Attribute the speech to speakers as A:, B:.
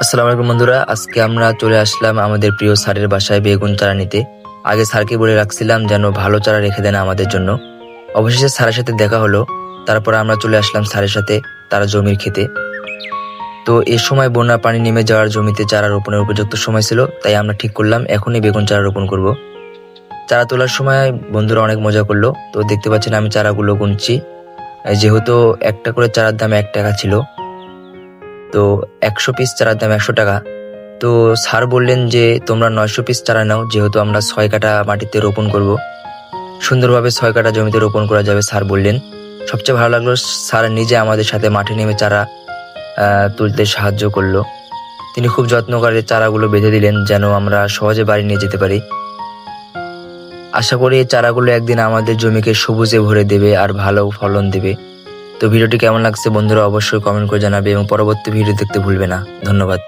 A: আসসালামু আলাইকুম বন্ধুরা, আজকে আমরা চলে আসলাম আমাদের প্রিয় স্যারের বাসায় বেগুন চারা নিতে। আগে স্যারকে বলে রাখছিলাম যেন ভালো চারা রেখে দেন আমাদের জন্য। অবশেষে স্যারের সাথে দেখা হলো। তারপর আমরা চলে আসলাম স্যারের সাথে তারা জমির খেতে। তো এই সময় বন্যার পানি নেমে যাওয়ার জমিতে চারা রোপণের উপযুক্ত সময় ছিল, তাই আমরা ঠিক করলাম এখনই বেগুন চারা রোপণ করব। চারা তোলার সময় বন্ধুরা অনেক মজা করলো। তো দেখতে পাচ্ছেন আমি চারাগুলো গুনছি, যেহেতু একটা করে চারার দাম 1 টাকা ছিল, তো 100 পিস চারার দাম 100 টাকা। তো স্যার বললেন যে তোমরা 900 পিস চারা নাও, যেহেতু আমরা 6 কাঠা মাটিতে রোপণ করব, সুন্দরভাবে 6 কাঠা জমিতে রোপণ করা যাবে স্যার বললেন। সবচেয়ে ভালো লাগলো স্যার নিজে আমাদের সাথে মাঠে নেমে চারা তুলতে সাহায্য করলো। তিনি খুব যত্ন করে চারাগুলো বেঁধে দিলেন যেন আমরা সহজে বাড়ি নিয়ে যেতে পারি। আশা করি এই চারাগুলো একদিন আমাদের জমিকে সবুজে ভরে দেবে আর ভালো ফলন দেবে। তো ভিডিওটি কেমন লাগছে বন্ধুরা অবশ্যই কমেন্ট করে জানাবে এবং পরবর্তী ভিডিও দেখতে ভুলবে না। ধন্যবাদ।